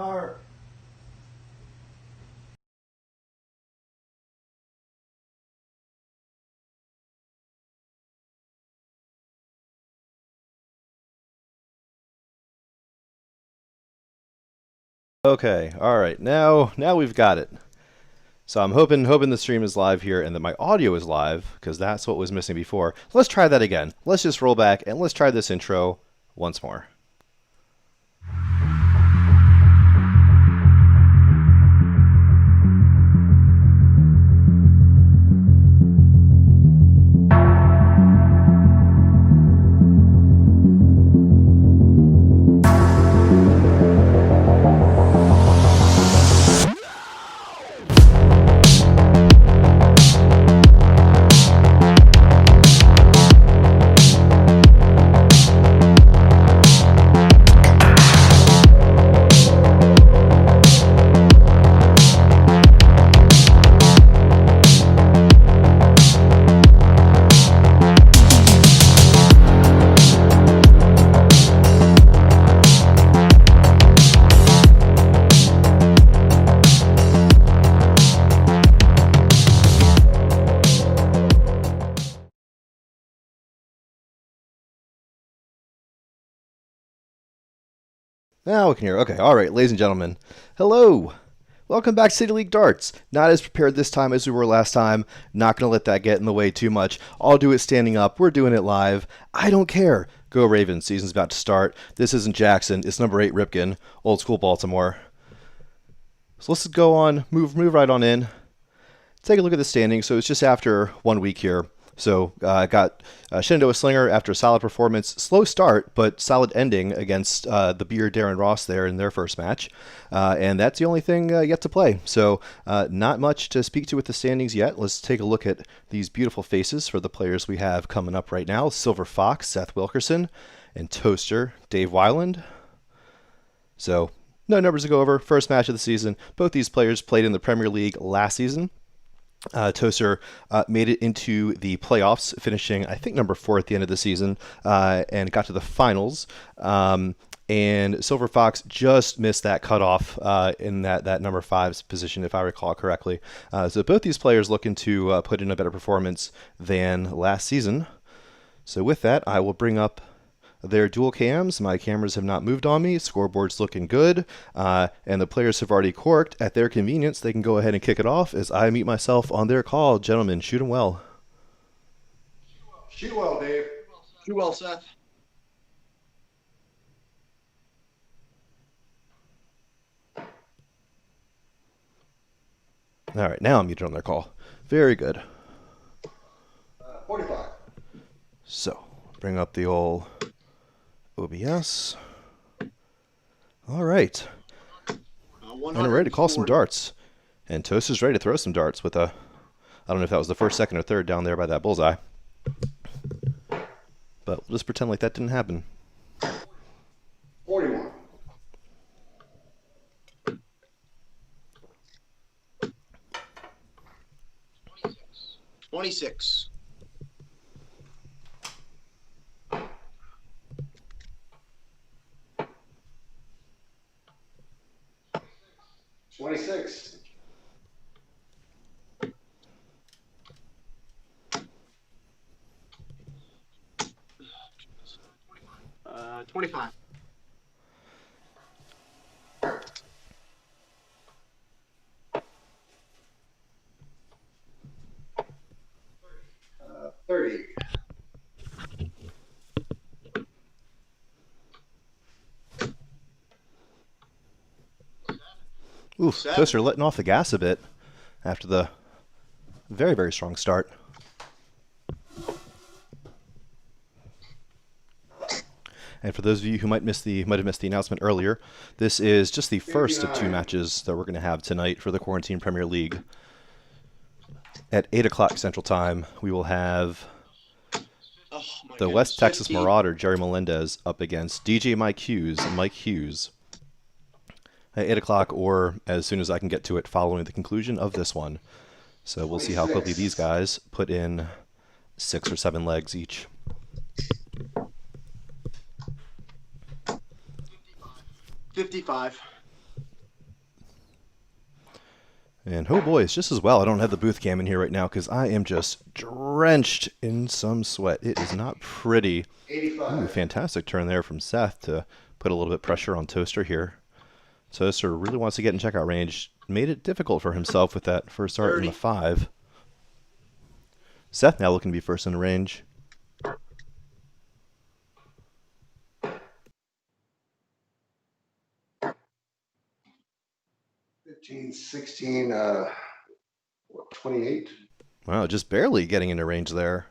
are. Okay, all right. Now we've got it. So I'm hoping the stream is live here and that my audio is live because that's what was missing before. Let's try that again. Let's just roll back and let's try this intro once more. Now we can hear. Okay, all right, ladies and gentlemen. Hello. Welcome back to City League Darts. Not as prepared this time as we were last time. Not going to let that get in the way too much. I'll do it standing up. We're doing it live. I don't care. Go Ravens. Season's about to start. This isn't Jackson. It's number 8 Ripken. Old school Baltimore. So let's go on. Move right on in. Take a look at the standings. So it's just after 1 week here. So got Shenandoah Slinger after a solid performance. Slow start, but solid ending against the Beer Darren Ross there in their first match. And that's the only thing yet to play. So not much to speak to with the standings yet. Let's take a look at these beautiful faces for the players we have coming up right now. Silver Fox, Seth Wilkerson, and Toaster, Dave Weyland. So no numbers to go over. First match of the season. Both these players played in the Premier League last season. Toaster made it into the playoffs, finishing, I think, number 4 at the end of the season, and got to the finals. And Silver Fox just missed that cutoff in that number 5's position, if I recall correctly. So both these players looking to put in a better performance than last season. So with that, I will bring up their dual cams. My cameras have not moved on me. Scoreboard's looking good. And the players have already corked. At their convenience, they can go ahead and kick it off as I meet myself on their call. Gentlemen, shoot 'em well. Shoot well, Dave. Shoot well, Seth. All right, now I'm muted on their call. Very good. 45. So, bring up the old OBS. All right. And we're ready to call some darts. And Toaster's ready to throw some darts with a, I don't know if that was the first, second, or third down there by that bullseye. But we'll just pretend like that didn't happen. 41. 26. 26. 25. 30. Oof, Toaster letting off the gas a bit after the very, very strong start. And for those of you who might have missed the announcement earlier, this is just the first of 2 matches that we're going to have tonight for the Quarantine Premier League. At 8 o'clock Central Time, we will have the West Texas Marauder, Jerry Melendez, up against DJ Mike Hughes. At 8 o'clock, or as soon as I can get to it following the conclusion of this one. So we'll see how quickly these guys put in 6 or 7 legs each. 55. And oh boy, it's just as well I don't have the booth cam in here right now because I am just drenched in some sweat. It is not pretty. 85. Ooh, fantastic turn there from Seth to put a little bit pressure on Toaster here. Toaster really wants to get in checkout range. Made it difficult for himself with that first start in the 5. Seth now looking to be first in the range. 15, 16, 28. Wow, just barely getting into range there.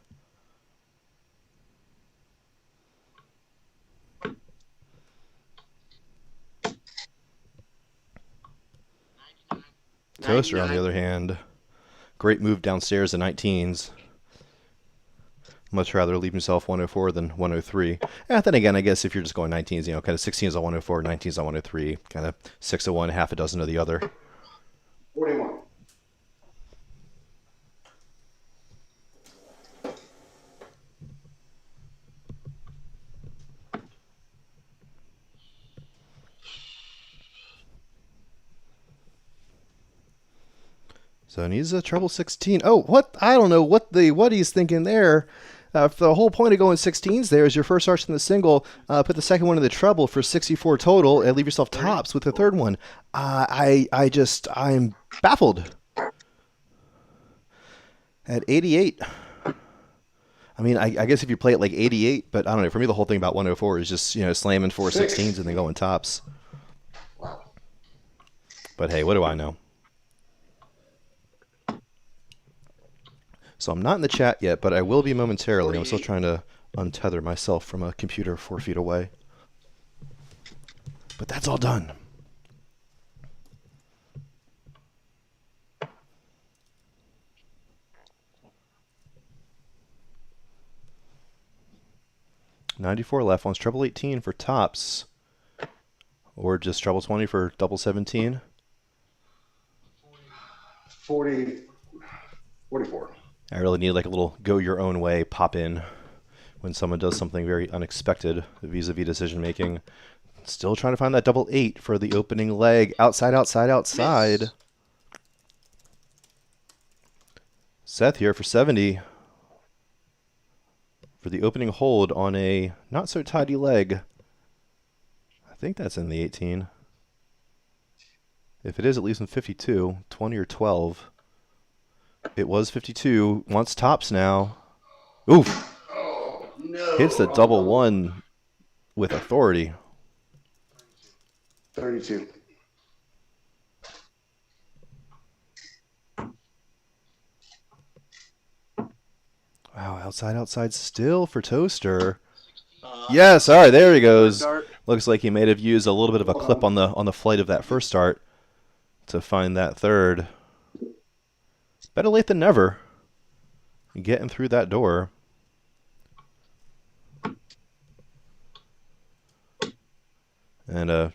Toaster, on the other hand, great move downstairs to 19s. Much rather leave himself 104 than 103. And then again, I guess if you're just going 19s, you know, kind of 16s on 104, 19s on 103, kind of 6 of one, half a dozen of the other. 41. So he's a treble 16. Oh, what? I don't know what he's thinking there. The whole point of going 16s there is your first arch in the single, put the second one in the treble for 64 total, and leave yourself tops with the third one. I'm baffled. At 88. I mean, I guess if you play it like 88, but I don't know. For me, the whole thing about 104 is just, you know, slamming 4 16s and then going tops. But hey, what do I know? So I'm not in the chat yet, but I will be momentarily. I'm still trying to untether myself from a computer 4 feet away. But that's all done. $94 left. Wants treble 18 for tops. Or just treble 20 for double 17. 40, 44. I really need like a little go your own way pop in when someone does something very unexpected vis-a-vis decision making. Still trying to find that double 8 for the opening leg. Outside, outside, outside. Miss. Seth here for 70 for the opening hold on a not so tidy leg. I think that's in the 18. If it is, at least in 52, 20 or 12. It was 52. Wants tops now. Oof. Oh, no. Hits the double 1 with authority. 32. Wow, outside, outside still for Toaster. Yes, all right, there he goes. Looks like he may have used a little bit of a clip on the flight of that first start to find that third. Better late than never. Getting through that door. And a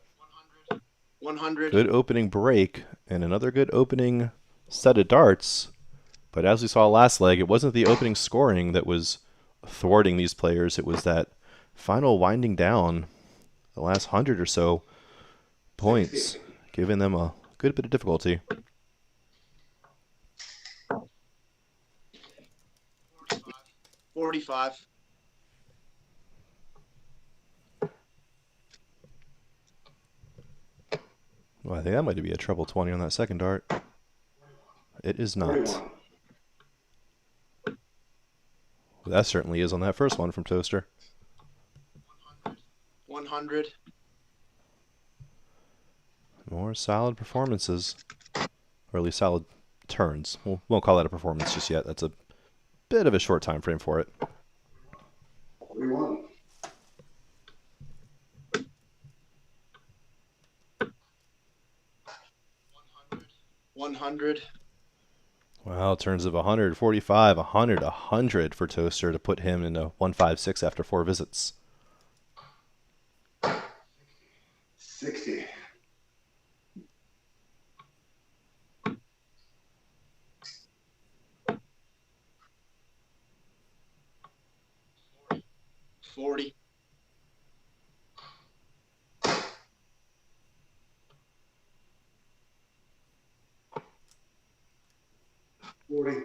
100. Good opening break and another good opening set of darts. But as we saw last leg, it wasn't the opening scoring that was thwarting these players. It was that final winding down, the last 100 or so points, giving them a good bit of difficulty. $45. Well, I think that might be a treble 20 on that second dart. It is not. 41. That certainly is on that first one from Toaster. 100. More solid performances. Or at least solid turns. We won't call that a performance just yet. That's a bit of a short time frame for it. 41. 100. Wow, turns of 145, 100, 100 for Toaster to put him into 156 after 4 visits. 60. 40. 40.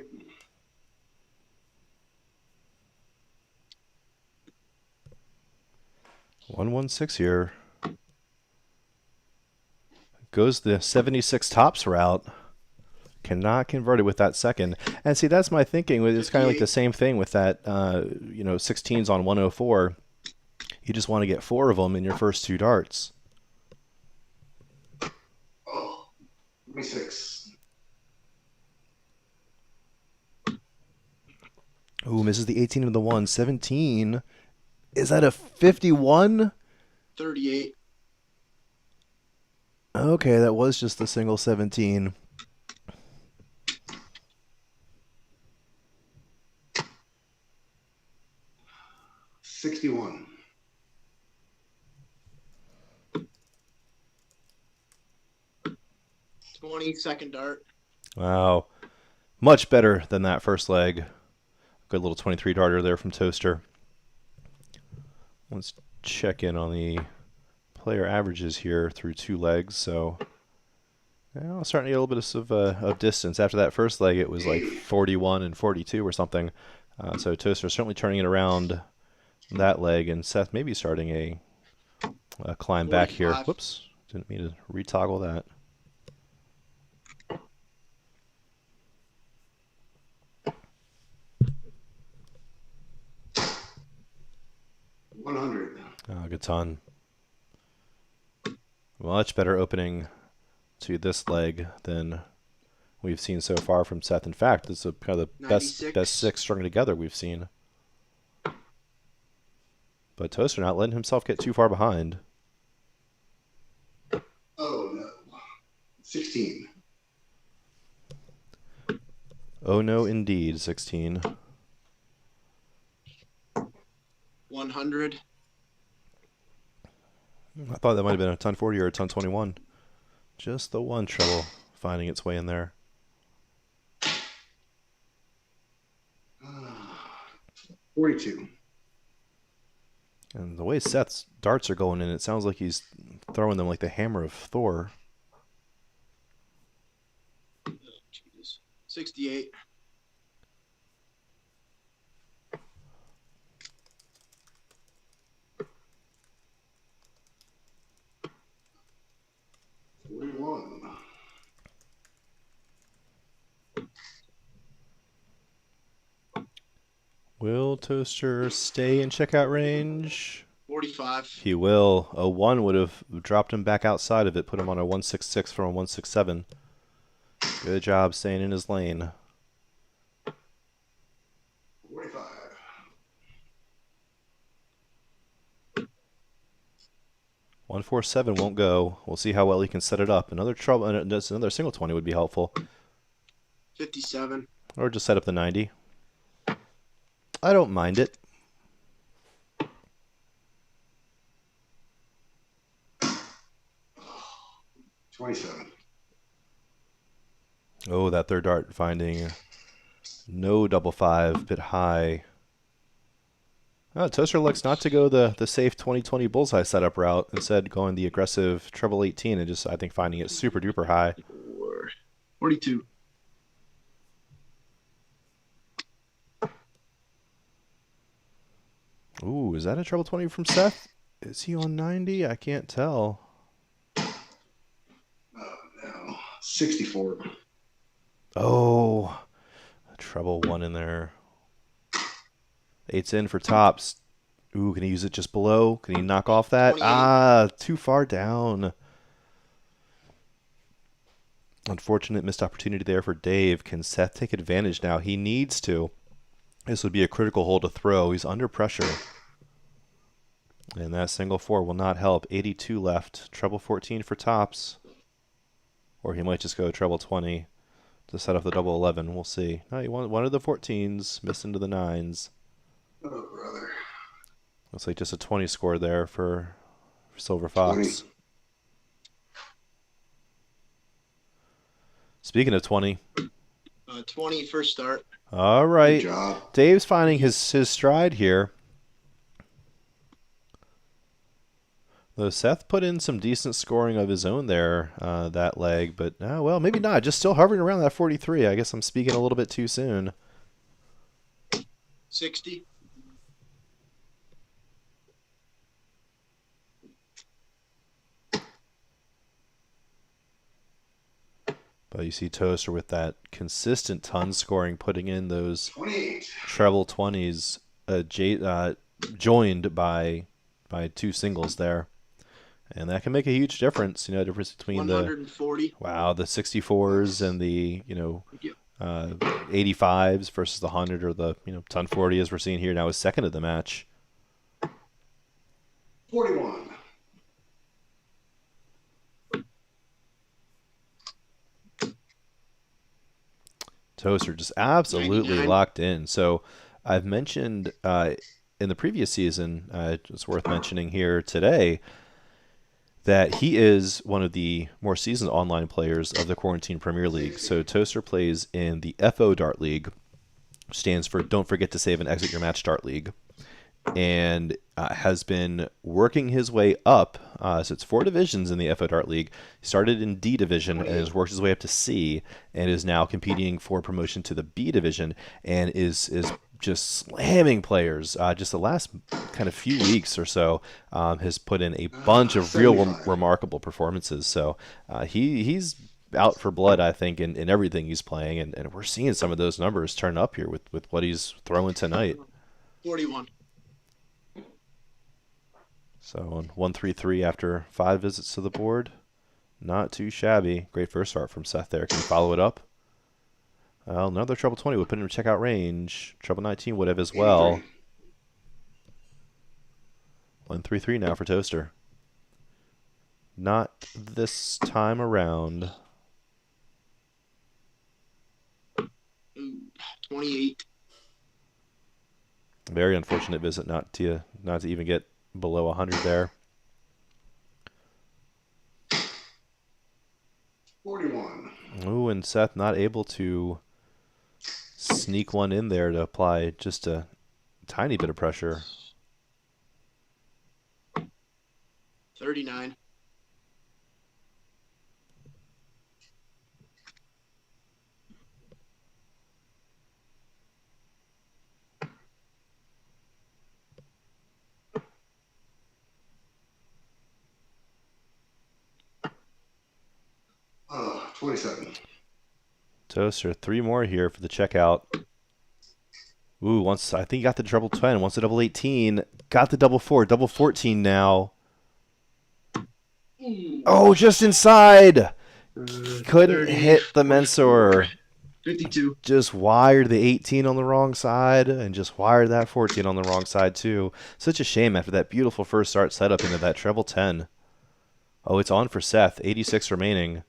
$116 here. Goes the 76 tops route. Cannot convert it with that second. And see, that's my thinking. It's kind of like the 58. same thing with that, 16s on 104. You just want to get 4 of them in your first 2 darts. Oh, 26. Ooh, misses the 18 and the 1. 17. Is that a 51? 38. Okay, that was just the single 17. $61. 20, second dart. Wow. Much better than that first leg. Good little 23 darter there from Toaster. Let's check in on the player averages here through 2 legs. So, starting to get a little bit of distance. After that first leg, it was like 41 and 42 or something. So Toaster certainly turning it around that leg, and Seth maybe starting a climb back here. 45. Whoops, didn't mean to retoggle that. $100. Good ton. Much better opening to this leg than we've seen so far from Seth. In fact, it's kind of the best 96. 6 strung together we've seen. But Toaster not letting himself get too far behind. Oh, no. 16. Oh no, indeed, 16. 100. I thought that might have been a ton 40 or a ton 21. Just the one treble finding its way in there. 42. And the way Seth's darts are going in, it sounds like he's throwing them like the hammer of Thor. Oh, Jesus. 68. $41. Will Toaster stay in checkout range? 45. He will. A 1 would have dropped him back outside of it, put him on a 166 from a 167. Good job staying in his lane. 45. $147 won't go. We'll see how well he can set it up. Another single 20 would be helpful. 57. Or just set up the 90. I don't mind it. $27. Oh, that third dart finding no double 5, bit high. Toaster looks not to go the safe 2020 bullseye setup route, instead going the aggressive treble 18 and just, I think, finding it super duper high. 42. Ooh, is that a treble 20 from Seth? Is he on 90? I can't tell. Oh, no. 64. Oh, a treble 1 in there. 8's in for tops. Ooh, can he use it just below? Can he knock off that? 28. Too far down. Unfortunate missed opportunity there for Dave. Can Seth take advantage now? He needs to. This would be a critical hole to throw. He's under pressure. And that single 4 will not help. 82 left. Treble 14 for tops. Or he might just go treble 20 to set up the double 11. We'll see. No, he wanted the 14s. Missed into the 9s. Oh, brother. Looks like just a 20 score there for Silver Fox. 20. Speaking of 20. 20 first start. All right. Good job. Dave's finding his stride here. Though Seth put in some decent scoring of his own there, that leg, but well, maybe not. Just still hovering around that 43. I guess I'm speaking a little bit too soon. 60. But you see Toaster with that consistent ton scoring, putting in those 28. treble 20s, joined by two singles there. And that can make a huge difference, you know, difference between 140. the 64s and the, 85s versus the 100 or the, ton 40 as we're seeing here now is second of the match. 41. Toaster just absolutely 99. locked in. So I've mentioned in the previous season, it's worth mentioning here today, that he is one of the more seasoned online players of the Quarantine Premier League. So Toaster plays in the FO Dart League, which stands for Don't Forget to Save and Exit Your Match Dart League, and has been working his way up. So it's 4 divisions in the FO Dart League. He started in D division and has worked his way up to C, and is now competing for promotion to the B division, and is just slamming players. Just the last kind of few weeks or so, has put in a bunch of real remarkable performances. So he's out for blood, I think, in everything he's playing, and we're seeing some of those numbers turn up here with what he's throwing tonight. 41. So on 133 after 5 visits to the board, not too shabby. Great first start from Seth there. Can you follow it up? Well, another treble 20 would put him in checkout range. Treble 19 would have as well. 133 now for Toaster. Not this time around. 28. Very unfortunate visit not to even get below 100 there. 41. Ooh, and Seth not able to sneak one in there to apply just a tiny bit of pressure. 39. Oh, 27. Toaster, 3 more here for the checkout. Ooh, I think he got the treble 10, wants the double 18, got the double 4, double 14 now. Oh, just inside. Couldn't hit the Mensor. 52. Just wired the 18 on the wrong side and just wired that 14 on the wrong side too. Such a shame after that beautiful first start setup into that treble 10. Oh, it's on for Seth. 86 remaining.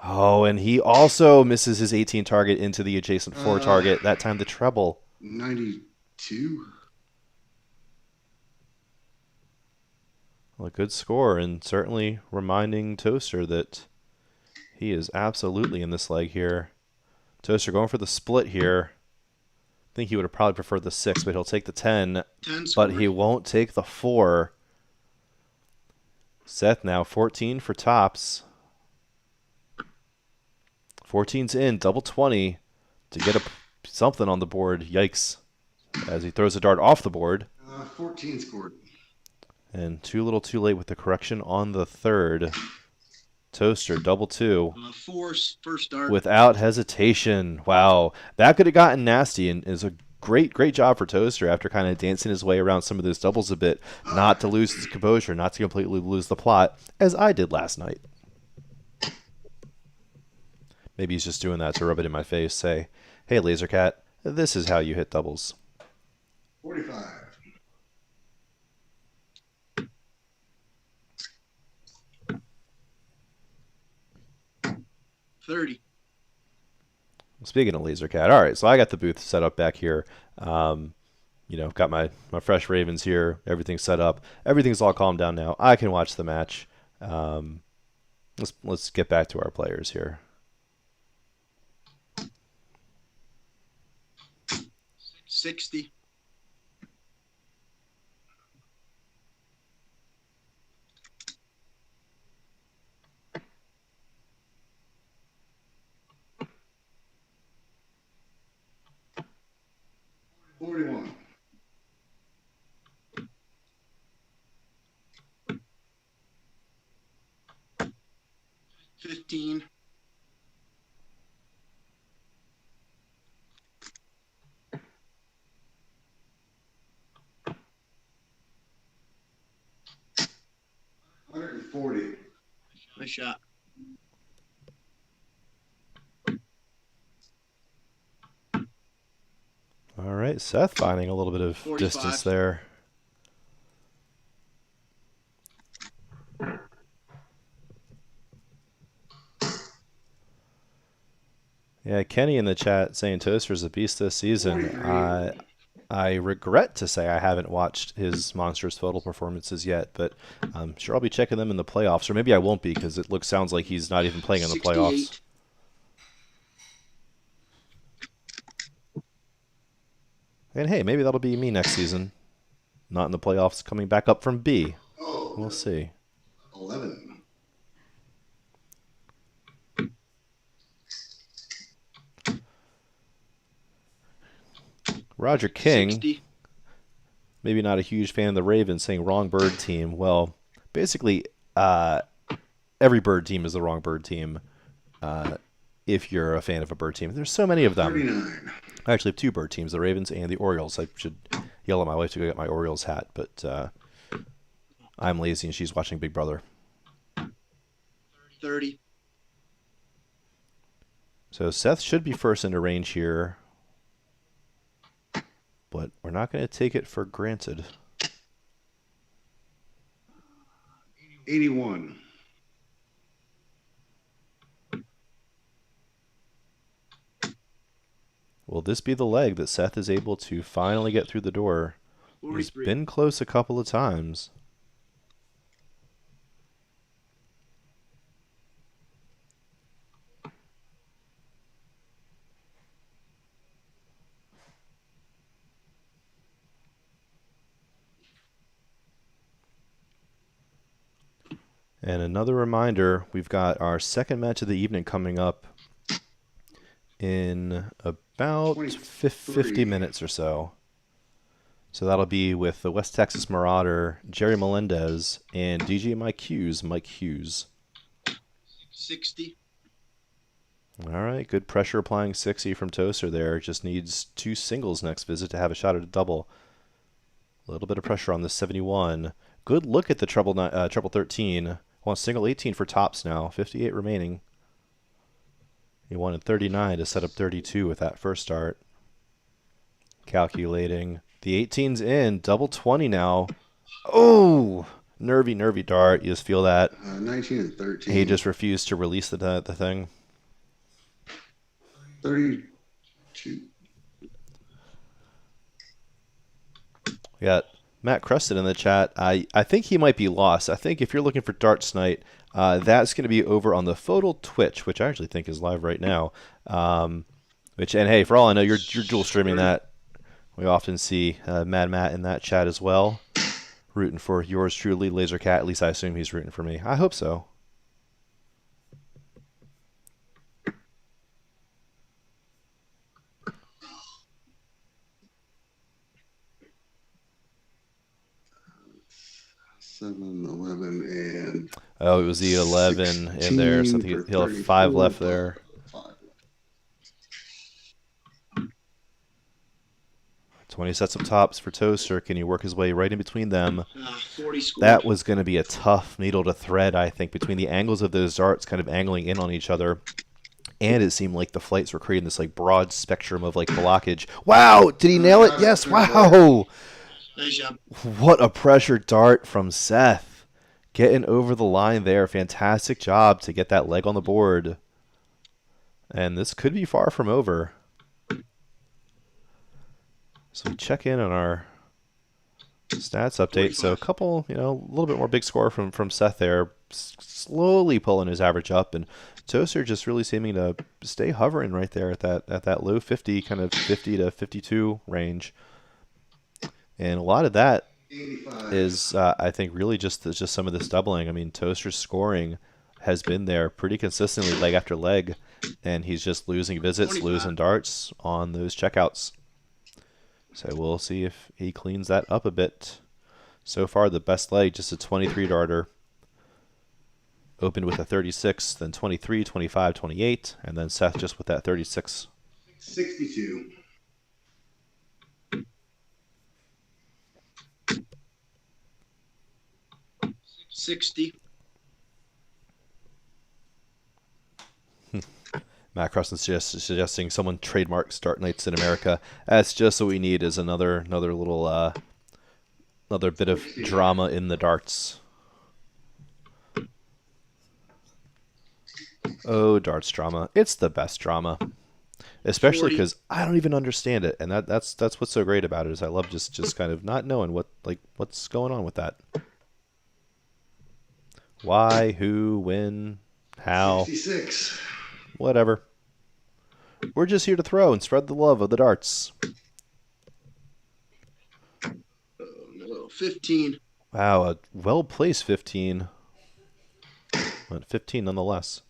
Oh, and he also misses his 18 target into the adjacent 4 target. That time the treble. 92. Well, a good score, and certainly reminding Toaster that he is absolutely in this leg here. Toaster going for the split here. I think he would have probably preferred the 6, but he'll take the 10. 10 But he won't take the 4. Seth now 14 for tops. 14's in, double 20 to get something on the board. Yikes. As he throws a dart off the board. 14 scored. And too little too late with the correction on the 3rd. Toaster, double 2. 4 first start. Without hesitation. Wow. That could have gotten nasty, and is a great job for Toaster after kind of dancing his way around some of those doubles a bit, not to lose his composure, not to completely lose the plot, as I did last night. Maybe he's just doing that to rub it in my face, say, hey, Lasercat, this is how you hit doubles. 45. 30. Speaking of Lasercat, all right, so I got the booth set up back here. Got my fresh Ravens here, everything's set up. Everything's all calmed down now. I can watch the match. Let's get back to our players here. 60. 41. 15. 140. Nice shot. All right, Seth finding a little bit of 45. distance there. Yeah, Kenny in the chat saying Toaster's a beast this season. 43. I regret to say I haven't watched his monstrous total performances yet, but I'm sure I'll be checking them in the playoffs, or maybe I won't be because it sounds like he's not even playing in the playoffs. 68. And hey, maybe that'll be me next season. Not in the playoffs, coming back up from B. Oh, We'll see. 11. Roger King, 60. maybe not a huge fan of the Ravens, saying wrong bird team. Well, basically, every bird team is the wrong bird team if you're a fan of a bird team. There's so many of them. 39. I actually have two bird teams, the Ravens and the Orioles. I should yell at my wife to go get my Orioles hat, but I'm lazy and she's watching Big Brother. 30. So Seth should be first into range here, but we're not going to take it for granted. 81. Will this be the leg that Seth is able to finally get through the door? He's 43. been close a couple of times. And another reminder, we've got our second match of the evening coming up in about 50 minutes or so. So that'll be with the West Texas Marauder, Jerry Melendez, and DJ Mike Hughes. 60. All right, good pressure applying 60 from Toaster there. Just needs two singles next visit to have a shot at a double. A little bit of pressure on the 71. Good look at the treble 13. Wants single 18 for tops now. 58 remaining. He wanted 39 to set up 32 with that first start. Calculating. The 18's in. Double 20 now. Oh! Nervy dart. You just feel that. 19 and 13. He just refused to release the thing. 32. We got Matt Creston in the chat. I think he might be lost. I think if you're looking for darts night, that's going to be over on the Photo Twitch, which I actually think is live right now. And hey, for all I know, you're dual streaming that. We often see Mad Matt in that chat as well, rooting for yours truly, Lasercat. At least I assume he's rooting for me. I hope so. Seven, 11, and Oh, it was the 11 in there, so he'll have 5 left there. 20 sets of tops for Toaster. Can he work his way right in between them? 40 scored. That was going to be a tough needle to thread, I think, between the angles of those darts kind of angling in on each other. And it seemed like the flights were creating this like broad spectrum of like blockage. Wow! Did he nail it? Yes! Wow! Nice job. What a pressure dart from Seth. Getting over the line there. Fantastic job to get that leg on the board. And this could be far from over. So we check in on our stats update. So a couple, a little bit more big score from Seth there. Slowly pulling his average up. And Toaster just really seeming to stay hovering right there at that low 50, kind of 50 to 52 range. And a lot of that 85. is, I think, really just some of this doubling. I mean, Toaster's scoring has been there pretty consistently leg after leg, and he's just losing visits, 25. losing darts on those checkouts. So we'll see if he cleans that up a bit. So far, the best leg, just a 23 darter. Opened with a 36, then 23, 25, 28, and then Seth just with that 36. 62. $60. Matt Carson suggesting someone trademark Start Nights in America. That's just what we need, is another little another bit of drama in the darts. Oh, darts drama. It's the best drama. Especially because I don't even understand it, and that's what's so great about it, is I love just kind of not knowing what's going on with that. Why, who, when, how, 66. whatever. We're just here to throw and spread the love of the darts. Oh no, 15. Wow, a well-placed 15. But 15 nonetheless.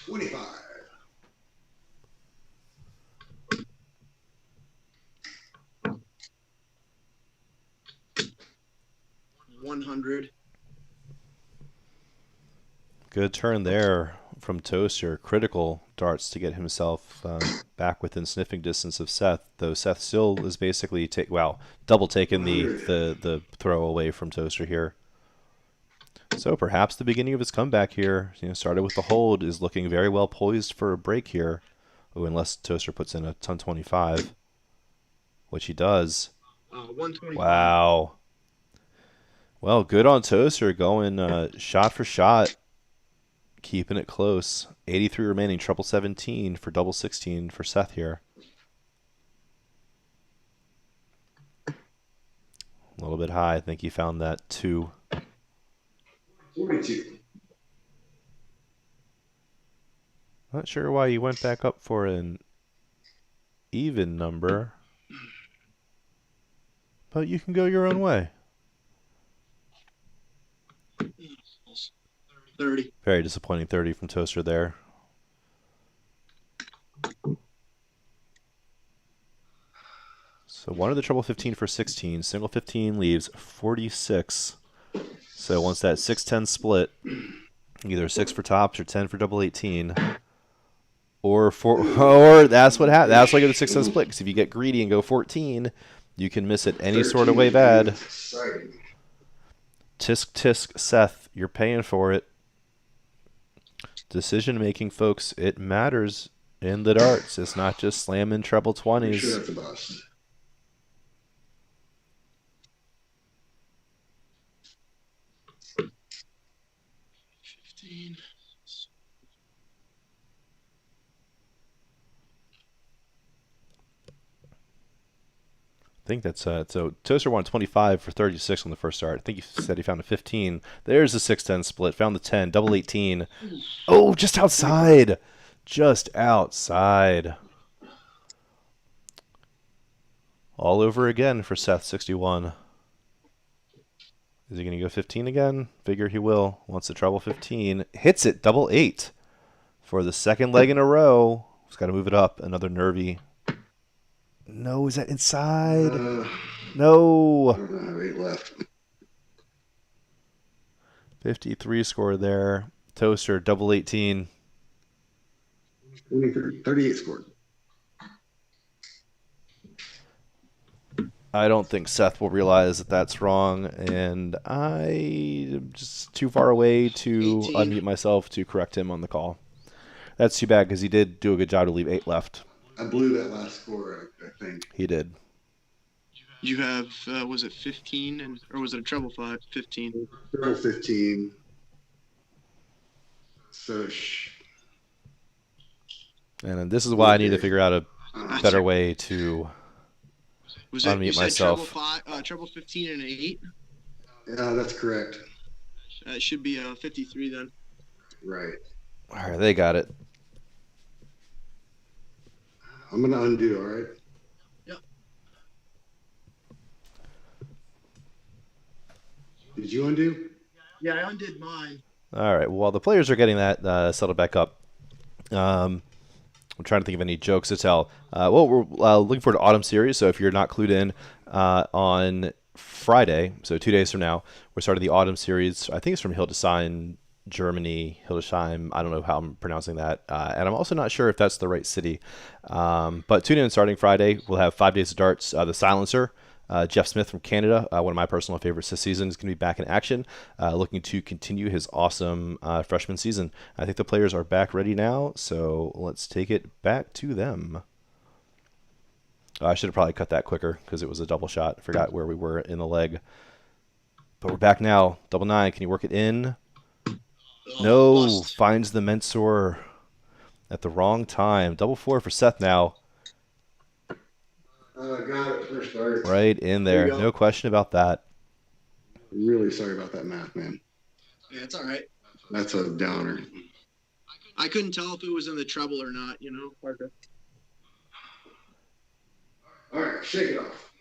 25. 100. Good turn there from Toaster. Critical darts to get himself back within sniffing distance of Seth, though Seth still is basically double taking the throw away from Toaster here. So perhaps the beginning of his comeback here, started with the hold, is looking very well poised for a break here. Oh, unless Toaster puts in a 10-25, which he does. 125. Wow. Well, good on Toaster, going shot for shot, keeping it close. 83 remaining, treble 17 for double 16 for Seth here. A little bit high. I think he found that 2. 42. Not sure why he went back up for an even number, but you can go your own way. 30. Very disappointing 30 from Toaster there. So one of the treble 15 for 16. Single 15 leaves 46. So once that 6-10 split, either 6 for tops or 10 for double 18, or that's what happens. That's like a 6-10 split, because if you get greedy and go 14, you can miss it any sort of way bad. Tisk tisk, Seth, you're paying for it. Decision making, folks, it matters in the darts. It's not just slamming treble 20s. Sure, that's a bust. I think that's so Toaster won 25 for 36 on the first start. I think he said he found a 15. There's a 6-10 split. Found the 10, double 18. Oh, just outside. Just outside. All over again for Seth, 61. Is he going to go 15 again? Figure he will. Wants the treble 15. Hits it, double 8 for the second leg in a row. He's got to move it up. Another nervy. No, is that inside? No. I don't have 8 left. 53 score there. Toaster, double 18. 38 scored. I don't think Seth will realize that that's wrong, and I'm just too far away to 18. unmute myself to correct him on the call. That's too bad, because he did do a good job to leave 8 left. I blew that last score, I think. He did. You have, was it 15, or was it a treble 15? Treble 15. So, And then this is why I need to figure out a better way to Was it, unmute you said myself. treble 15 and an 8? yeah, that's correct. It should be 53 then. Right. All right, they got it. I'm going to undo, all right? Yep. Did you undo? Yeah, I undid mine. All right, while the players are getting that settled back up, I'm trying to think of any jokes to tell. Well, we're looking forward to Autumn Series, so if you're not clued in, on Friday, so 2 days from now, we're starting the Autumn Series. I think it's from Hildesheim, Germany. Hildesheim, I don't know how I'm pronouncing that. And I'm also not sure if that's the right city. But tune in starting Friday. We'll have 5 days of darts. The Silencer, Jeff Smith from Canada, one of my personal favorites this season, is going to be back in action, looking to continue his awesome freshman season. I think the players are back ready now, so let's take it back to them. I should have probably cut that quicker because it was a double shot. I forgot where we were in the leg. But we're back now. Double 9. Can you work it in? No. Bust. Finds the Mensor at the wrong time. Double 4 for Seth now. Got it. First start. Right in there. There you go. No question about that. Really sorry about that math, man. Yeah, it's all right. That's a downer. I couldn't tell if it was in the treble or not, you know, Parker. All right, shake it off.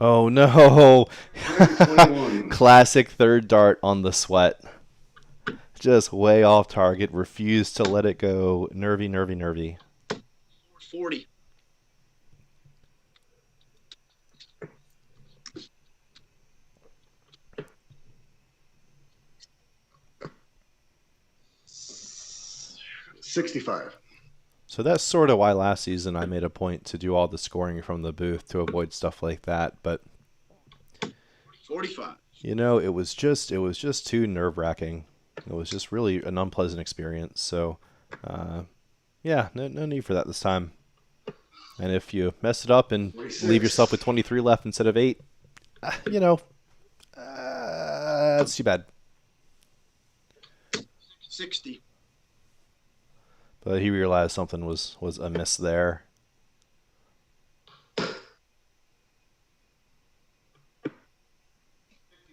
Oh, no. 21. Classic third dart on the sweat. Just way off target. Refused to let it go. Nervy, nervy, nervy. 40. $65. So that's sort of why last season I made a point to do all the scoring from the booth to avoid stuff like that. But 45. you know, it was just too nerve-wracking. It was just really an unpleasant experience. So, yeah, no need for that this time. And if you mess it up and 46. leave yourself with 23 left instead of 8, you know, that's too bad. 60. But he realized something was amiss there.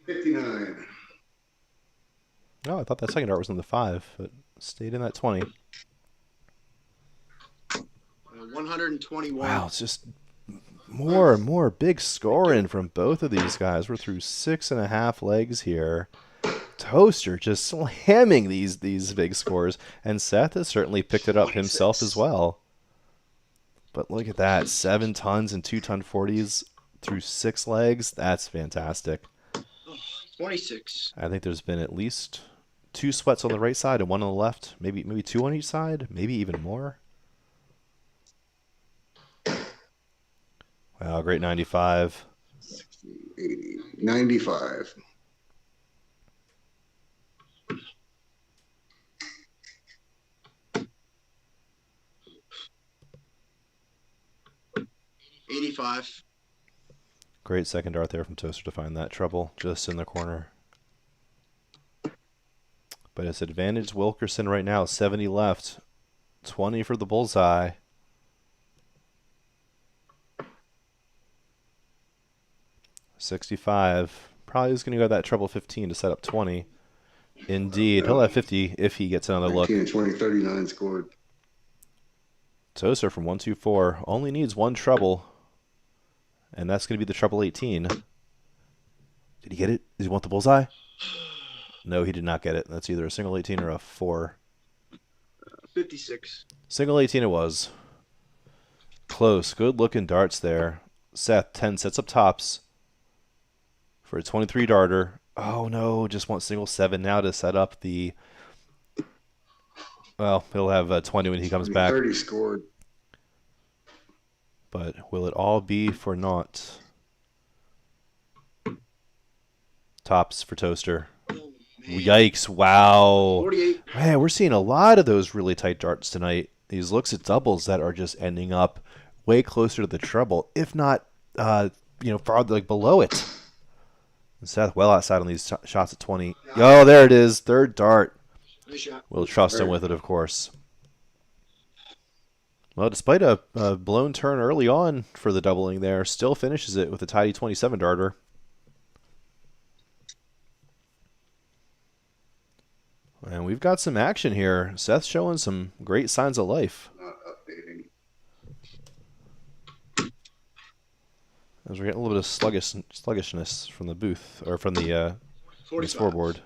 $59. Oh, I thought that second dart was in the 5, but stayed in that 20. 121. Wow, it's just more and more big scoring from both of these guys. We're through 6.5 legs here. Toaster just slamming these big scores, and Seth has certainly picked it up himself as well. But look at that, 7 tons and 2-ton 40s through 6 legs. That's fantastic. 26. I think there's been at least 2 sweats on the right side and 1 on the left. Maybe 2 on each side. Maybe even more. Wow, great 95. 80, 95. $85. Great second dart there from Toaster to find that trouble just in the corner. But it's advantage Wilkerson right now. 70 left. 20 for the bullseye. $65. Probably is going to go that treble 15 to set up 20. Indeed. He'll have 50 if he gets another look. 19 and 20, 39 scored. Toaster from 124 only needs 1 treble. And that's going to be the treble 18. Did he get it? Does he want the bullseye? No, he did not get it. That's either a single 18 or a 4. 56. Single 18 it was. Close. Good looking darts there. Seth, 10 sets up tops for a 23 darter. Oh no, just want single 7 now to set up the... Well, he'll have 20 when he comes back. 30 scored. But will it all be for naught? Tops for Toaster. Oh, man. Yikes, wow. 48. Man, we're seeing a lot of those really tight darts tonight. These looks at doubles that are just ending up way closer to the treble, if not, farther like below it. And Seth well outside on these shots at 20. Oh, there it is. Third dart. Nice shot. We'll trust him with it, of course. Well, despite a blown turn early on for the doubling there, still finishes it with a tidy 27 darter. And we've got some action here. Seth showing some great signs of life. Not updating. As we're getting a little bit of sluggishness from the booth, or from the 45. scoreboard.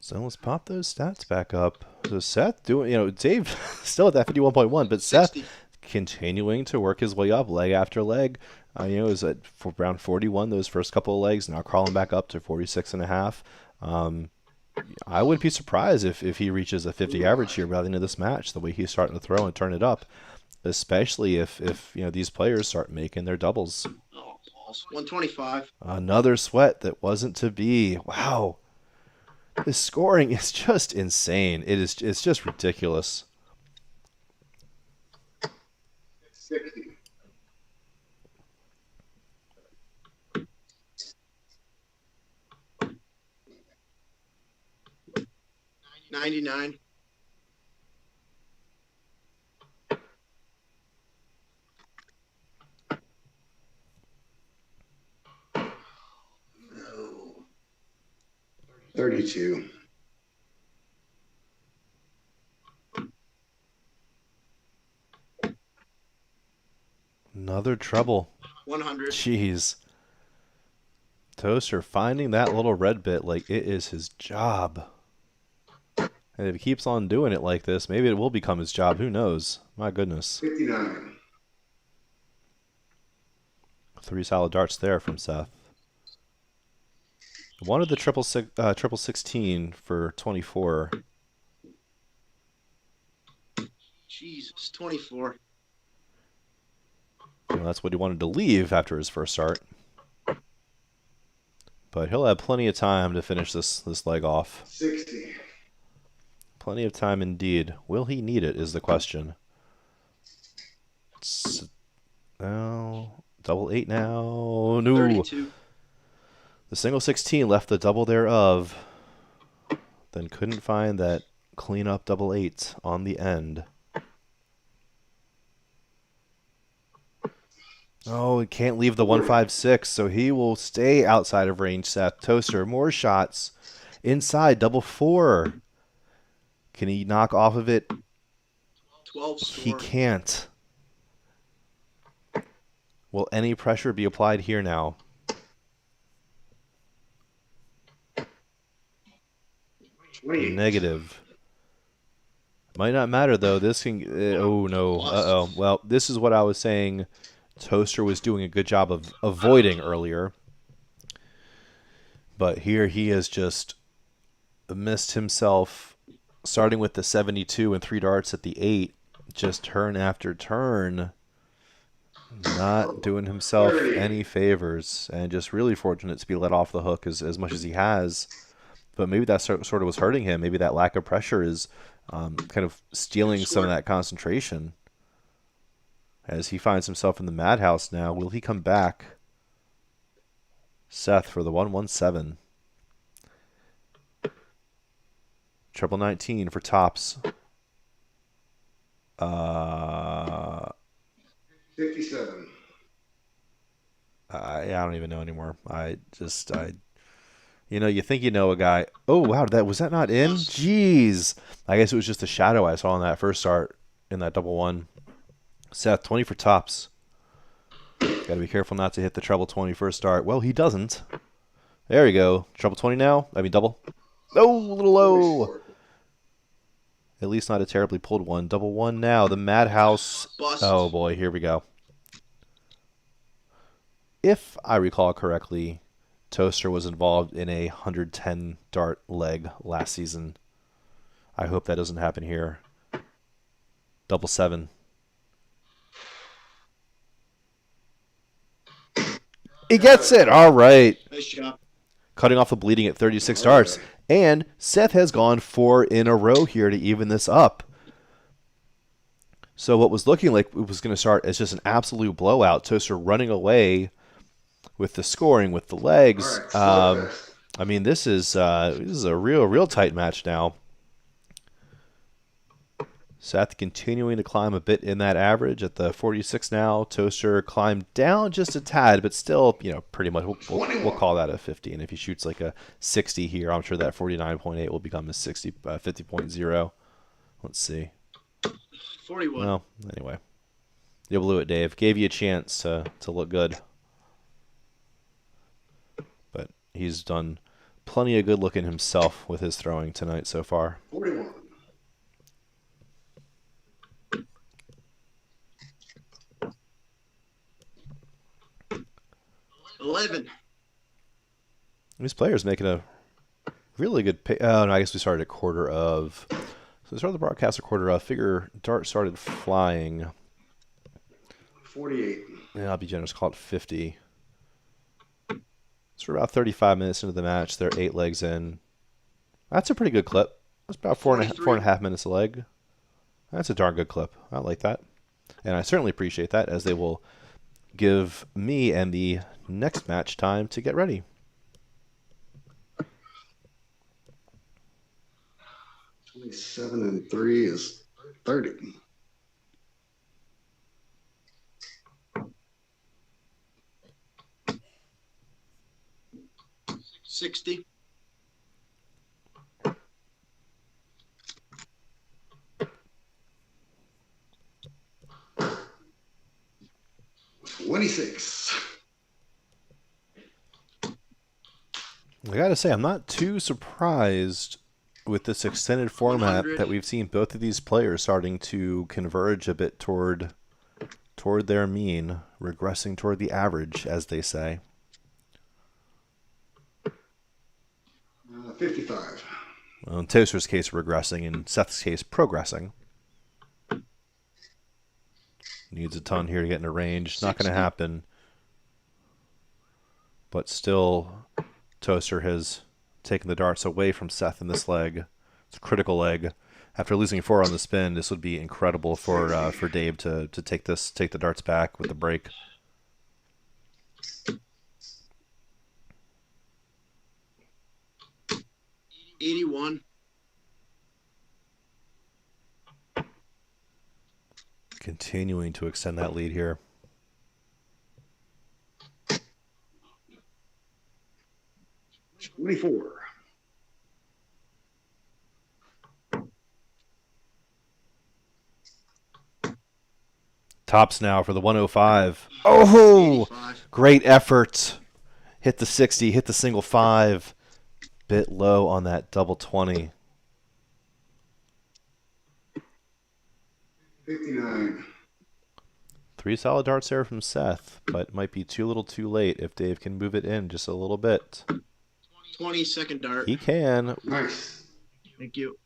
So let's pop those stats back up. So Seth doing, Dave still at that 51.1, but Seth 60. continuing to work his way up leg after leg. Is at around 41 those first couple of legs, now crawling back up to 46.5. I wouldn't be surprised if he reaches a 50 average here by the end of this match, the way he's starting to throw and turn it up, especially if these players start making their doubles. Oh, balls. 125. Another sweat that wasn't to be. Wow. His scoring is just insane. It's just ridiculous. 60. $99. No. 32. Another treble. 100. Jeez. Toaster finding that little red bit like it is his job. And if he keeps on doing it like this, maybe it will become his job. Who knows? My goodness. 59. 3 solid darts there from Seth. Wanted the triple 16 for 24. Jesus, 24. That's what he wanted to leave after his first start. But he'll have plenty of time to finish this leg off. 60. Plenty of time indeed. Will he need it is the question. Now, double 8 now. No. 32. The single 16 left the double thereof. Then couldn't find that clean-up double 8 on the end. Oh, he can't leave the 156, so he will stay outside of range. Seth Toaster, more shots. Inside, double 4. Can he knock off of it? 12 He score. can't. Will any pressure be applied here now? Negative. Might not matter, though. This can... oh, no. Uh-oh. Well, this is what I was saying Toaster was doing a good job of avoiding earlier. But here he has just missed himself, starting with the 72 and 3 darts at the 8, just turn after turn. Not doing himself any favors, and just really fortunate to be let off the hook as much as he has. But maybe that sort of was hurting him. Maybe that lack of pressure is kind of stealing some of that concentration. As he finds himself in the madhouse now, will he come back? Seth for the 117. Treble 19 for tops. 57. I don't even know anymore. You think you know a guy. Oh, wow, was that not in? Jeez. I guess it was just a shadow I saw on that first start in that double 1. Seth, 20 for tops. Got to be careful not to hit the treble 20 first start. Well, he doesn't. There you go. Treble 20 now. I mean, double. Oh, a little low. At least not a terribly pulled one. Double 1 now. The madhouse. Bust. Oh, boy. Here we go. If I recall correctly, Toaster was involved in a 110 dart leg last season. I hope that doesn't happen here. Double 7. He gets it. All right. Nice job. Cutting off the bleeding at 36 darts. And Seth has gone 4 in a row here to even this up. So what was looking like it was going to start as just an absolute blowout, Toaster running away with the scoring, with the legs. I mean, this is a real tight match now. Seth continuing to climb a bit in that average at the 46 now. Toaster climbed down just a tad, but still, pretty much we'll call that a 50. And if he shoots like a 60 here, I'm sure that 49.8 will become a 50.0. Let's see. 41. Well, anyway. You blew it, Dave. Gave you a chance to look good. But he's done plenty of good looking himself with his throwing tonight so far. 41. These players making a really good pay. Oh, no, I guess we started a quarter of. So we started the broadcast a quarter of. Figure dart started flying. 48. Yeah, I'll be generous. Call it 50. So we're about 35 minutes into the match. They're 8 legs in. That's a pretty good clip. That's about four and a half minutes a leg. That's a darn good clip. I like that. And I certainly appreciate that, as they will give me and the next match time to get ready. 27 and 3 is 30. $60. $26. I gotta say, I'm not too surprised with this extended format 100. that we've seen both of these players starting to converge a bit toward their mean, regressing toward the average, as they say. 55. Well, in Toaster's case, regressing. In Seth's case, progressing. Needs a ton here to get into range. Not going to happen. But still, Toaster has taken the darts away from Seth in this leg. It's a critical leg. After losing 4 on the spin, this would be incredible for Dave to take the darts back with the break. 81. Continuing to extend that lead here. $24. Tops now for the 105. Oh, 85. great effort. Hit the 60, hit the single 5. Bit low on that double 20. 59. 3 solid darts there from Seth, but might be too little too late if Dave can move it in just a little bit. 22nd dart. He can. Nice. Thank you.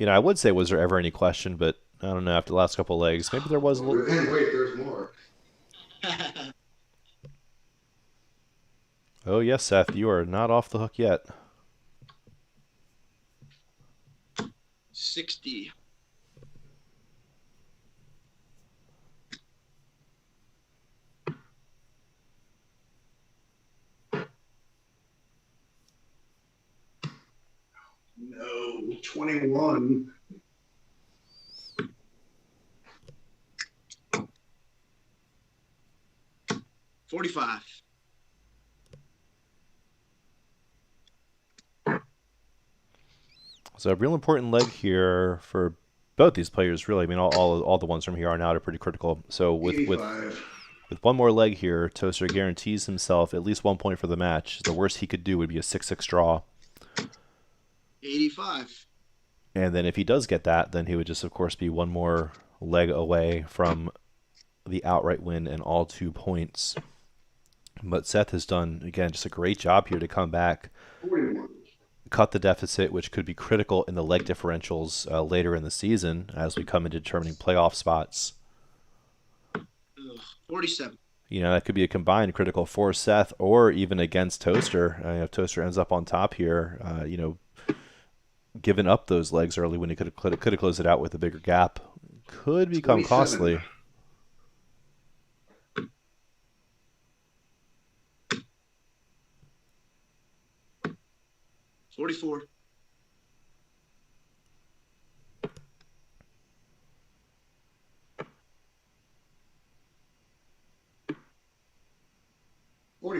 I would say, was there ever any question, but I don't know, after the last couple of legs, maybe there was a little. And wait, there's more. Oh, yes, Seth, you are not off the hook yet. 60. No, 21. $45. So a real important leg here for both these players, really. I mean, all the ones from here on out are pretty critical. So with 1 more leg here, Toaster guarantees himself at least 1 point for the match. The worst he could do would be a 6-6 draw. 85. And then if he does get that, then he would just, of course, be 1 more leg away from the outright win and all 2 points. But Seth has done, again, just a great job here to come back, 41. cut the deficit, which could be critical in the leg differentials later in the season as we come into determining playoff spots. 47. That could be a combined critical for Seth or even against Toaster. If Toaster ends up on top here, giving up those legs early when he could have closed it out with a bigger gap could become 27. costly. $44.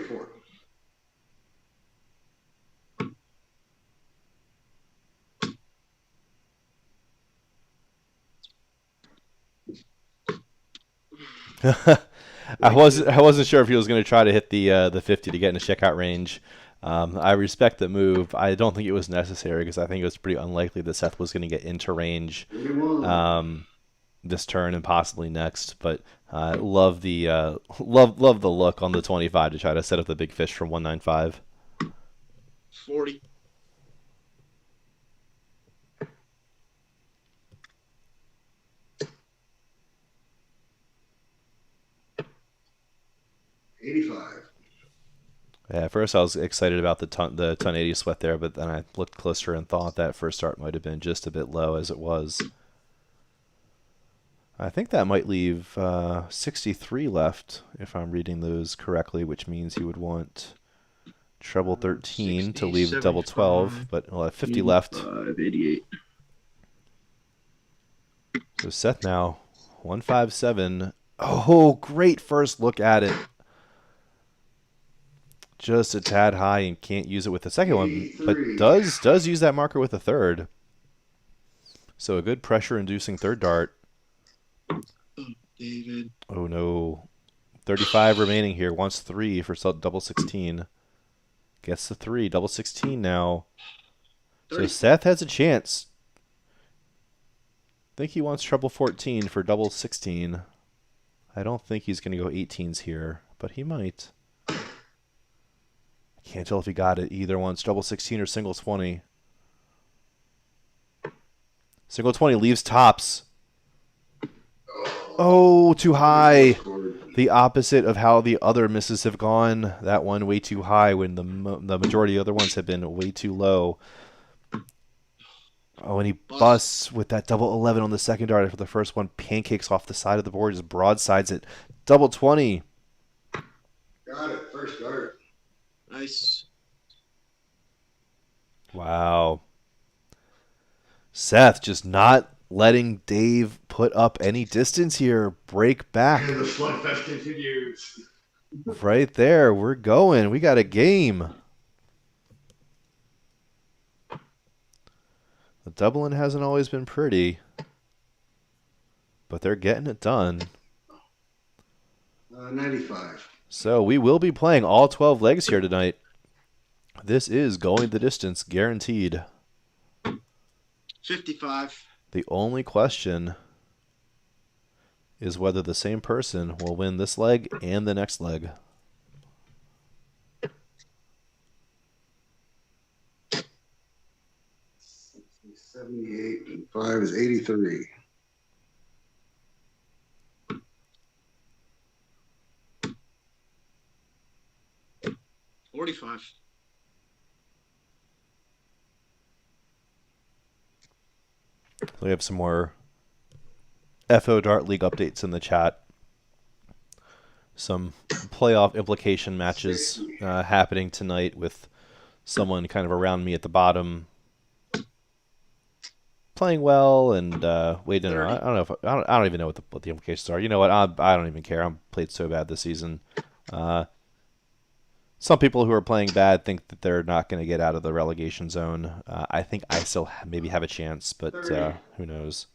44. I wasn't sure if he was going to try to hit the 50 to get in the checkout range. I respect the move. I don't think it was necessary because I think it was pretty unlikely that Seth was going to get into range 41. this turn and possibly next. But love the love the look on the 25 to try to set up the big fish from 195. 40. 85. Yeah, at first I was excited about the 1080 sweat there, but then I looked closer and thought that first start might have been just a bit low as it was. I think that might leave 63 left if I'm reading those correctly, which means he would want treble 13 to 60, leave double 12, 75, but we'll have 50 left. 88. So Seth now 157. Oh, great first look at it. Just a tad high and can't use it with the second one, but 83. does use that marker with the third. So a good pressure-inducing third dart. Oh, David. Oh no. 35 remaining here. Wants 3 for double 16. Gets the 3. Double 16 now. 30. So Seth has a chance. I think he wants treble 14 for double 16. I don't think he's going to go 18s here, but he might. Can't tell if he got it. Either wants double 16 or single 20. Single 20 leaves tops. Oh, too high. The opposite of how the other misses have gone. That one way too high when the majority of the other ones have been way too low. Oh, and he busts with that double 11 on the second dart after the first one. Pancakes off the side of the board. Just broadsides it. Double 20. Got it. First dart. Nice. Wow. Seth just not letting Dave put up any distance here. Break back. And the slugfest continues. Right there. We're going. We got a game. The doubling hasn't always been pretty, but they're getting it done. 95. So we will be playing all 12 legs here tonight. This is going the distance, guaranteed. 55. The only question is whether the same person will win this leg and the next leg. 78 and 5 is 83. $45. We have some more FO Dart League updates in the chat. Some playoff implication matches happening tonight with someone kind of around me at the bottom playing well and waiting. I don't know if I don't even know what the implications are. You know what? I don't even care. I'm played so bad this season. Some people who are playing bad think that they're not going to get out of the relegation zone. I think I still maybe have a chance, but who knows?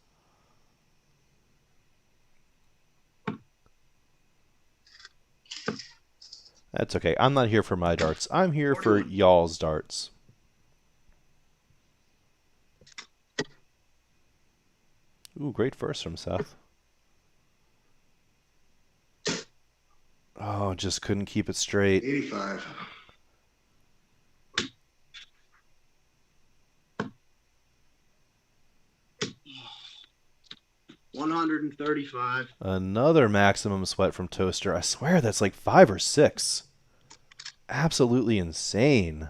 That's okay. I'm not here for my darts. I'm here for y'all's darts. Ooh, great first from Seth. Oh, just couldn't keep it straight. 85. $135. Another maximum sweat from Toaster. I swear that's like 5 or 6. Absolutely insane.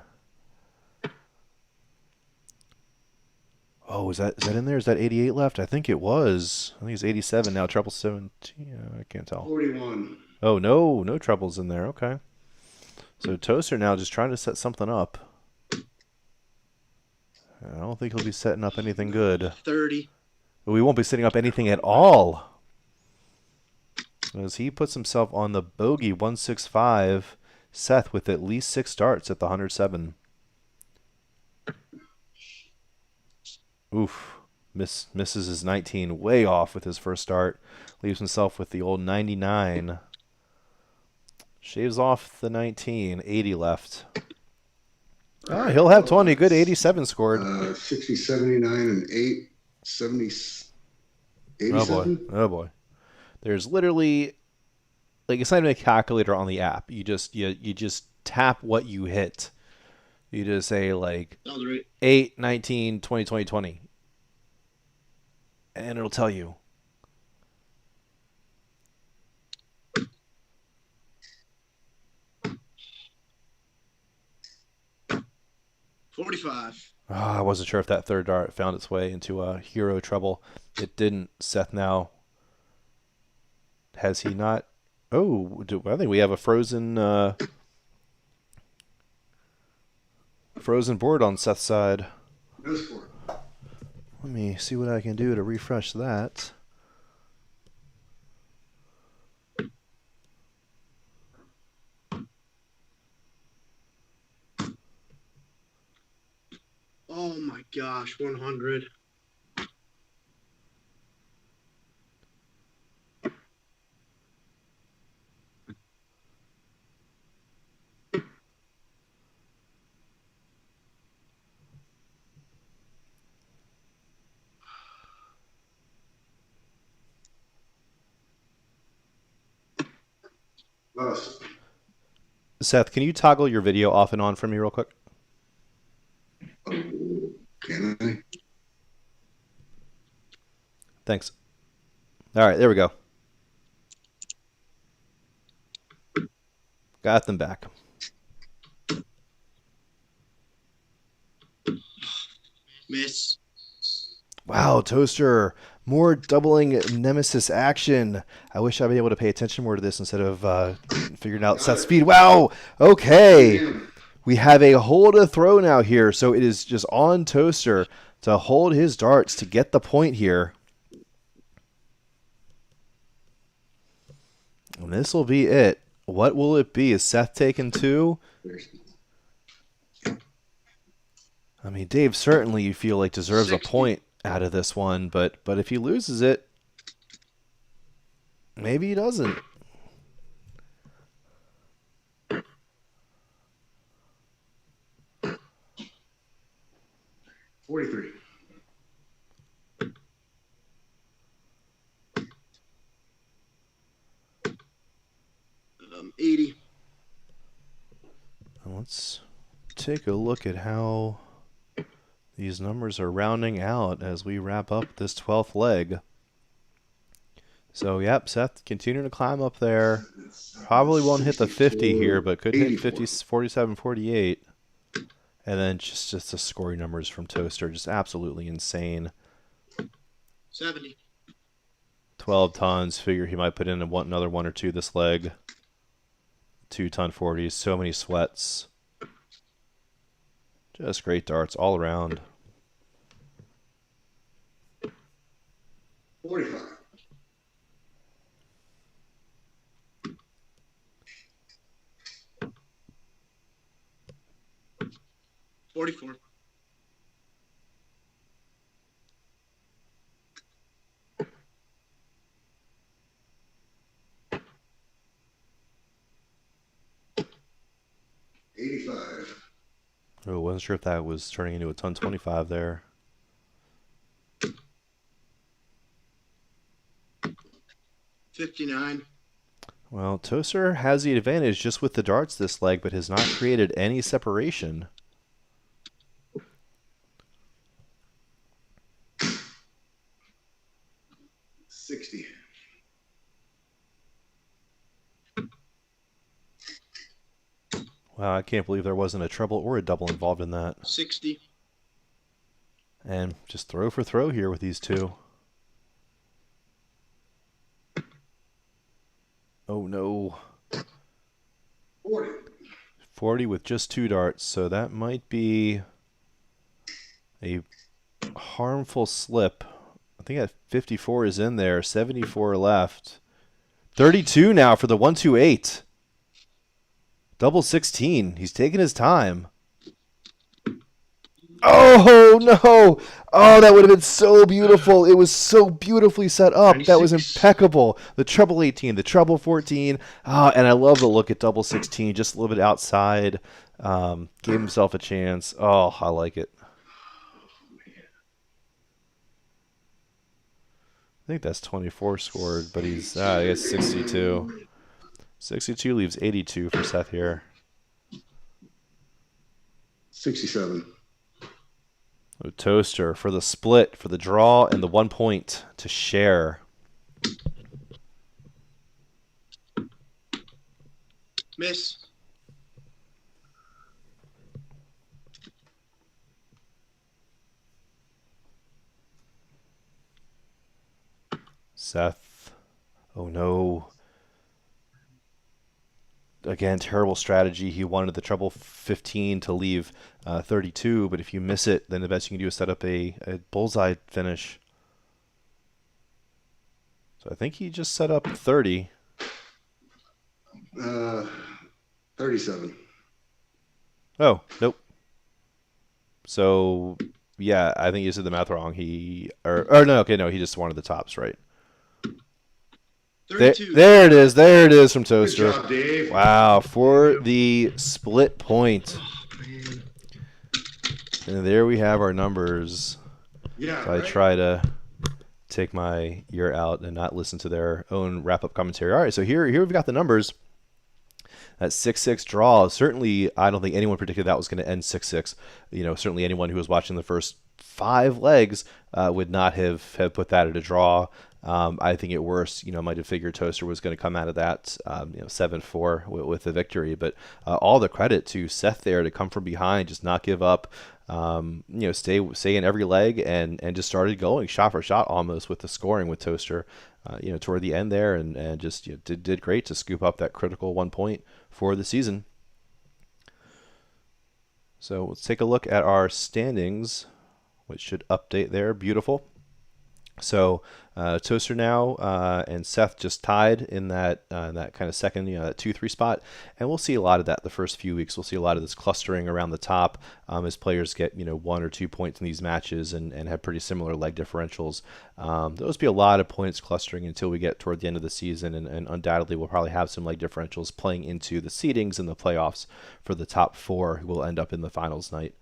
Oh, is that in there? Is that 88 left? I think it was. I think it's 87 now. Treble 17. I can't tell. 41. Oh, no trebles in there. Okay. So Toaster now just trying to set something up. I don't think he'll be setting up anything good. 30. But we won't be setting up anything at all. As he puts himself on the bogey 165 Seth with at least 6 darts at the 107. Oof. Misses his 19 way off with his first start. Leaves himself with the old 99. Shaves off the 19. 80 left. Oh, he'll have 20. Good 87 scored. 60, 79, and 8. 70, 87. Oh, boy. Oh, boy. There's literally, like, it's not even a calculator on the app. You just tap what you hit. You just say, like, 8, 19, 20, 20, 20. And it'll tell you. $45. Oh, I wasn't sure if that third dart found its way into hero trouble. It didn't. Seth now. Has he not? Oh, I think we have a frozen board on Seth's side. No score. Let me see what I can do to refresh that. Oh my gosh, 100. Lost. Seth, can you toggle your video off and on for me real quick? Oh, can I? Thanks. All right, there we go. Got them back. Miss. Wow, Toaster. More doubling Nemesis action. I wish I'd be able to pay attention more to this instead of figuring out Seth's speed. Wow. Okay. We have a hole to throw now here, so it is just on Toaster to hold his darts to get the point here. And this will be it. What will it be? Is Seth taking 2? I mean, Dave certainly you feel like deserves 60. a point out of this one, but if he loses it, maybe he doesn't. $43. $80. Let's take a look at how these numbers are rounding out as we wrap up this 12th leg. So, yep, Seth continuing to climb up there. Probably won't hit the 50 here, but could hit 50, 47, 48. And then just the scoring numbers from Toaster, just absolutely insane. 70. 12 tons. Figure he might put in another 1 or 2 this leg. 2-ton 40s. So many sweats. Just great darts all around. 45. $44. $85. Oh, wasn't sure if that was turning into a ton 25 there. $59. Well, Toaster has the advantage just with the darts this leg, but has not created any separation. $60. Wow, I can't believe there wasn't a treble or a double involved in that. 60. And just throw for throw here with these two. Oh no. 40. 40 with just 2 darts, so that might be a harmful slip. I think that 54 is in there, 74 left. 32 now for the 128. Double 16. He's taking his time. Oh, no. Oh, that would have been so beautiful. It was so beautifully set up. That was 96. impeccable. The treble 18, the treble 14. And I love the look at double 16, just a little bit outside. Gave himself a chance. Oh, I like it. I think that's 24 scored, but he's, I guess 62. 62 leaves 82 for Seth here. 67. Toaster for the split, for the draw, and the 1 point to share. Miss. Seth. Oh no. Again, terrible strategy. He wanted the treble 15 to leave 32, but if you miss it, then the best you can do is set up a bullseye finish. So I think he just set up 30. 37. Oh, nope. So, yeah, I think you said the math wrong. Or no, okay, no, he just wanted the tops, right? 32. There it is. There it is from Toaster. Good job, Dave. Wow, for the split point. Oh, man. And there we have our numbers. Yeah, If I right? try to take my ear out and not listen to their own wrap-up commentary. All right, so here we've got the numbers. That 6-6 draw. Certainly, I don't think anyone predicted that was going to end 6-6. Certainly anyone who was watching the first 5 legs would not have put that at a draw. I think at worst, might have figured Toaster was going to come out of that, 7-4 with the victory. But all the credit to Seth there to come from behind, just not give up, stay in every leg and just started going shot for shot almost with the scoring with Toaster, toward the end there and just did great to scoop up that critical 1 point for the season. So let's take a look at our standings, which should update there. Beautiful. So Toaster now and Seth just tied in that kind of second, that 2-3 spot, and we'll see a lot of that the first few weeks. We'll see a lot of this clustering around the top as players get 1 or 2 points in these matches and have pretty similar leg differentials. There'll be a lot of points clustering until we get toward the end of the season, and undoubtedly we'll probably have some leg differentials playing into the seedings and the playoffs for the top 4 who will end up in the finals night.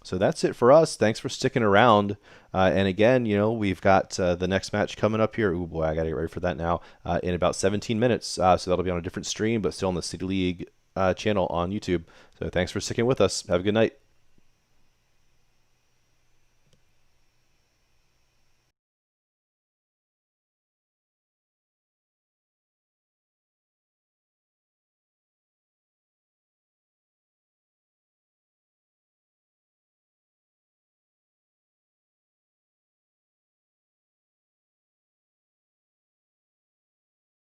So that's it for us. Thanks for sticking around. And again, we've got the next match coming up here. Oh boy, I got to get ready for that now. In about 17 minutes. So that'll be on a different stream, but still on the City League channel on YouTube. So thanks for sticking with us. Have a good night.